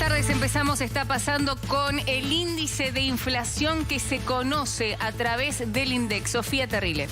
tardes empezamos, está pasando con el índice de inflación que se conoce a través del INDEC. Sofía Terrile.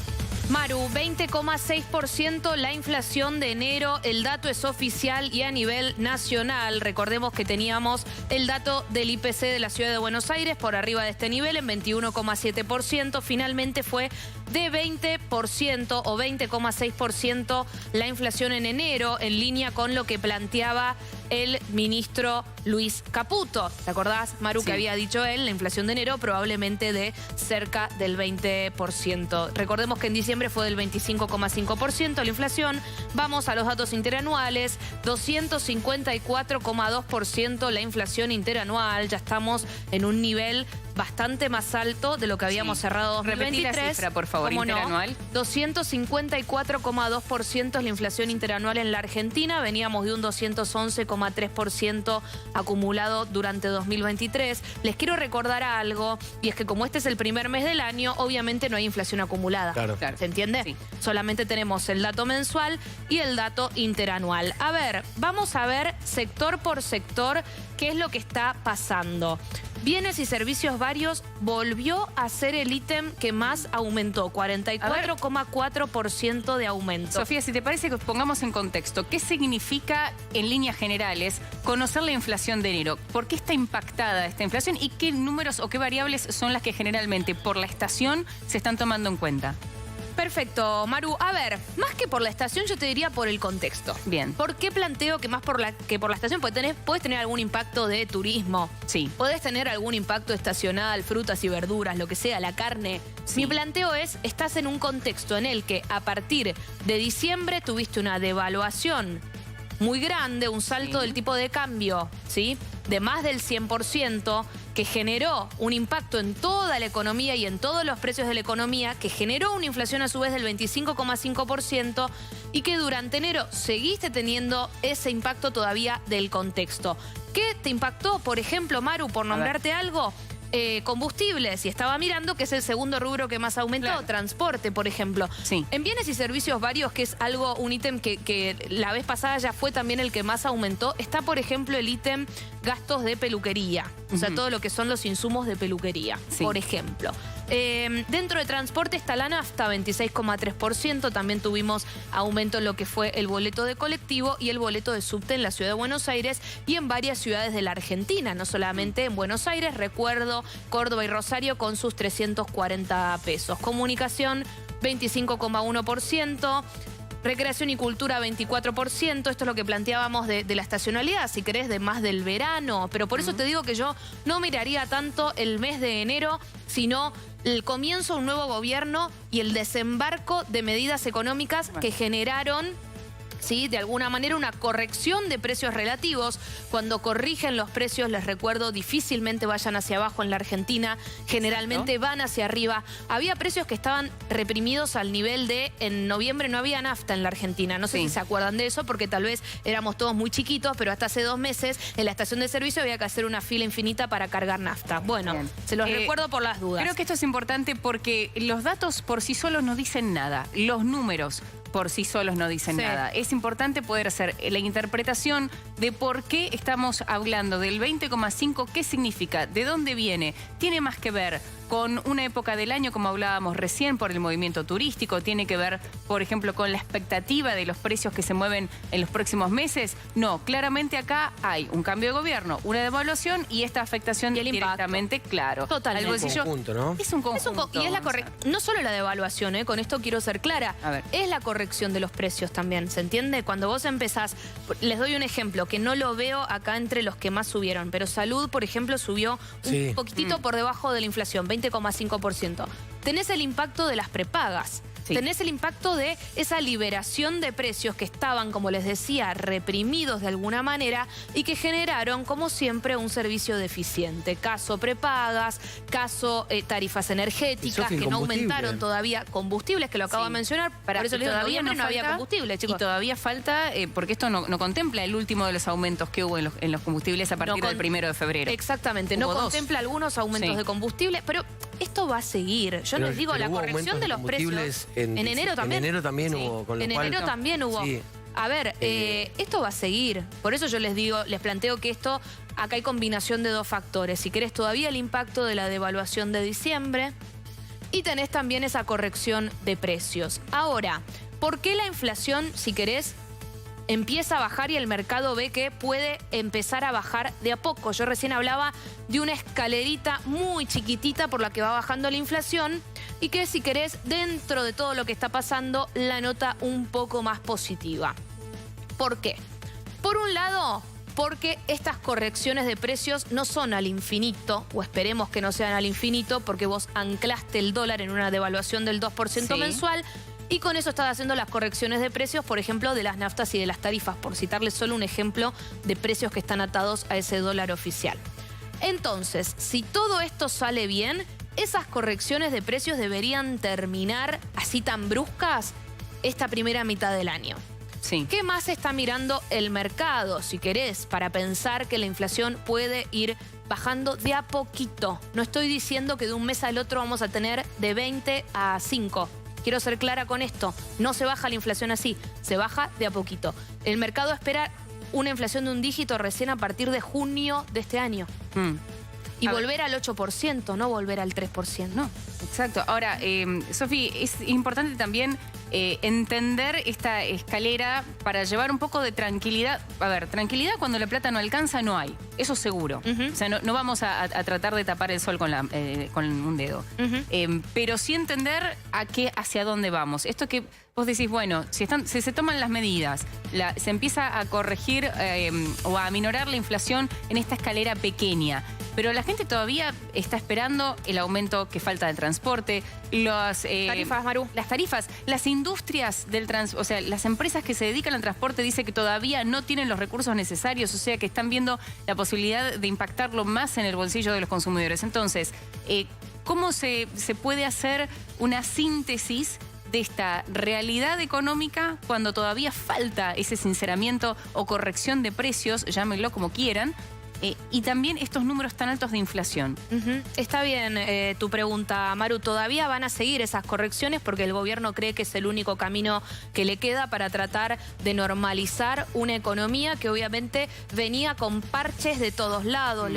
Maru, 20,6% la inflación de enero, el dato es oficial y a nivel nacional. Recordemos que teníamos el dato del IPC de la Ciudad de Buenos Aires por arriba de este nivel en 21,7%. Finalmente fue de 20% o 20,6% la inflación en enero, en línea con lo que planteaba el ministro Luis Caputo. ¿Te acordás, Maru, Sí. que había dicho él? La inflación de enero probablemente de cerca del 20%. Recordemos que en diciembre fue del 25,5% la inflación. Vamos a los datos interanuales. 254,2% la inflación interanual. Ya estamos en un nivel bastante más alto de lo que habíamos cerrado 2023. Repetí la cifra, por favor, ¿Cómo interanual. no? 254,2% es la inflación interanual en la Argentina. Veníamos de un 211,3% acumulado durante 2023. Les quiero recordar algo, y es que como este es el primer mes del año, obviamente no hay inflación acumulada. Claro. ¿Se entiende? Sí. Solamente tenemos el dato mensual y el dato interanual. A ver, vamos a ver sector por sector qué es lo que está pasando. Bienes y servicios varios volvió a ser el ítem que más aumentó, 44,4% de aumento. Sofía, si te parece que pongamos en contexto, ¿qué significa en líneas generales conocer la inflación de enero? ¿Por qué está impactada esta inflación y qué números o qué variables son las que generalmente por la estación se están tomando en cuenta? Perfecto, Maru. A ver, más que por la estación, yo te diría por el contexto. Bien. ¿Por qué planteo que más por la estación? Porque puedes tener algún impacto de turismo. Sí. Podés tener algún impacto estacional, frutas y verduras, lo que sea, la carne. Sí. Mi planteo es, estás en un contexto en el que a partir de diciembre tuviste una devaluación muy grande, un salto del tipo de cambio, ¿sí? De más del 100%, que generó un impacto en toda la economía y en todos los precios de la economía, que generó una inflación a su vez del 25,5% y que durante enero seguiste teniendo ese impacto todavía del contexto. ¿Qué te impactó, por ejemplo, Maru, por nombrarte algo? Combustibles, y estaba mirando que es el segundo rubro que más aumentó, Claro. Transporte, por ejemplo. Sí. En bienes y servicios varios, que es algo, un ítem que la vez pasada ya fue también el que más aumentó, está, por ejemplo, el ítem gastos de peluquería. O sea, todo lo que son los insumos de peluquería, Sí. por ejemplo. Dentro de transporte está la nafta, 26,3%. También tuvimos aumento en lo que fue el boleto de colectivo y el boleto de subte en la Ciudad de Buenos Aires y en varias ciudades de la Argentina, no solamente en Buenos Aires. Recuerdo Córdoba y Rosario con sus 340 pesos. Comunicación, 25,1%. Recreación y cultura, 24%. Esto es lo que planteábamos de la estacionalidad, si querés, de más del verano. Pero por eso te digo que yo no miraría tanto el mes de enero, sino el comienzo de un nuevo gobierno y el desembarco de medidas económicas que generaron, ¿sí?, de alguna manera una corrección de precios relativos. Cuando corrigen los precios, les recuerdo, difícilmente vayan hacia abajo en la Argentina, generalmente van hacia arriba. Había precios que estaban reprimidos al nivel de, en noviembre no había nafta en la Argentina. No sé si se acuerdan de eso, porque tal vez éramos todos muy chiquitos, pero hasta hace 2 meses en la estación de servicio había que hacer una fila infinita para cargar nafta. Bueno, Bien. se los recuerdo por las dudas. Creo que esto es importante porque los datos por sí solos no dicen nada. Los números por sí solos no dicen nada. Es importante poder hacer la interpretación de por qué estamos hablando del 20,5, qué significa, de dónde viene. Tiene más que ver con una época del año, como hablábamos recién, por el movimiento turístico. Tiene que ver, por ejemplo, con la expectativa de los precios que se mueven en los próximos meses. No, claramente acá hay un cambio de gobierno, una devaluación y esta afectación Y el impacto. directamente, claro. Totalmente. Al bolsillo. Es un conjunto, ¿no? Es un conjunto. Y es la no solo la devaluación, con esto quiero ser clara, A ver. es la corrección de los precios también, ¿se entiende? Cuando vos empezás, les doy un ejemplo, que no lo veo acá entre los que más subieron, pero salud, por ejemplo, subió Sí. un poquitito por debajo de la inflación, 20,5%. Tenés el impacto de las prepagas. Sí. Tenés el impacto de esa liberación de precios que estaban, como les decía, reprimidos de alguna manera y que generaron, como siempre, un servicio deficiente. Caso prepagas, caso tarifas energéticas, Sofi, que no combustible. aumentaron todavía, combustibles, que lo acabo de mencionar. Por eso les digo, todavía en noviembre no había falta- combustible, chicos. Y todavía falta, porque esto no contempla el último de los aumentos que hubo en los combustibles a partir del 1 de febrero. Exactamente, no Hubo 2. contempla algunos aumentos Sí. de combustible, pero esto va a seguir. Yo Pero- les digo, pero la hubo corrección aumentos de los precios. combustibles En enero también. En enero también Sí. hubo, con lo En cual... enero también hubo. Sí. A ver, esto va a seguir. Por eso yo les planteo que acá hay combinación de dos factores. Si querés, todavía el impacto de la devaluación de diciembre y tenés también esa corrección de precios. Ahora, ¿por qué la inflación, si querés, empieza a bajar y el mercado ve que puede empezar a bajar de a poco? Yo recién hablaba de una escalerita muy chiquitita por la que va bajando la inflación y que, si querés, dentro de todo lo que está pasando, la nota un poco más positiva. ¿Por qué? Por un lado, porque estas correcciones de precios no son al infinito, o esperemos que no sean al infinito, porque vos anclaste el dólar en una devaluación del 2% mensual, y con eso estás haciendo las correcciones de precios, por ejemplo, de las naftas y de las tarifas, por citarles solo un ejemplo de precios que están atados a ese dólar oficial. Entonces, si todo esto sale bien, esas correcciones de precios deberían terminar así tan bruscas esta primera mitad del año. Sí. ¿Qué más está mirando el mercado, si querés, para pensar que la inflación puede ir bajando de a poquito? No estoy diciendo que de un mes al otro vamos a tener de 20 a 5. Quiero ser clara con esto. No se baja la inflación así, se baja de a poquito. El mercado espera una inflación de un dígito recién a partir de junio de este año. Y volver al 8%, no volver al 3%. No, exacto. Ahora, Sofi, es importante también entender esta escalera para llevar un poco de tranquilidad. A ver, tranquilidad cuando la plata no alcanza no hay, eso seguro. O sea, no vamos a tratar de tapar el sol con un dedo. Pero sí entender hacia dónde vamos. Esto que vos decís, bueno, si se toman las medidas, se empieza a corregir o a aminorar la inflación en esta escalera pequeña. Pero la gente todavía está esperando el aumento que falta del transporte, tarifas, Maru. las tarifas, las industrias del transporte, o sea, las empresas que se dedican al transporte dicen que todavía no tienen los recursos necesarios, o sea, que están viendo la posibilidad de impactarlo más en el bolsillo de los consumidores. Entonces, ¿cómo se puede hacer una síntesis de esta realidad económica cuando todavía falta ese sinceramiento o corrección de precios, llámenlo como quieran, y también estos números tan altos de inflación? Está bien tu pregunta, Maru. Todavía van a seguir esas correcciones porque el gobierno cree que es el único camino que le queda para tratar de normalizar una economía que obviamente venía con parches de todos lados.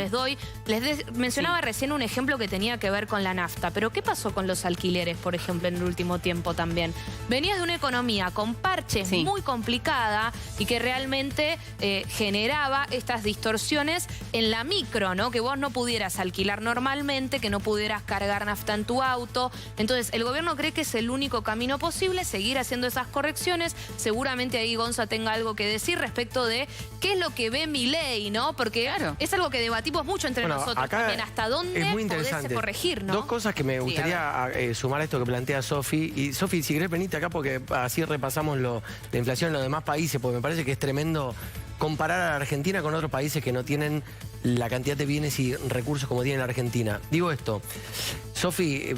Mencionaba recién un ejemplo que tenía que ver con la nafta, pero ¿qué pasó con los alquileres, por ejemplo, en el último tiempo también? Venías de una economía con parches muy complicada y que realmente generaba estas distorsiones en la micro, ¿no? Que vos no pudieras alquilar normalmente, que no pudieras cargar nafta en tu auto. Entonces, el gobierno cree que es el único camino posible, seguir haciendo esas correcciones. Seguramente ahí Gonza tenga algo que decir respecto de qué es lo que ve Milei, ¿no? Porque es algo que debatimos mucho entre nosotros también, hasta dónde podés corregir, ¿no? Dos cosas que me gustaría sumar a esto que plantea Sofi. Y Sofi, si querés venite acá porque así repasamos la inflación en los demás países, porque me parece que es tremendo comparar a la Argentina con otros países que no tienen la cantidad de bienes y recursos como tiene la Argentina. Digo esto, Sofi,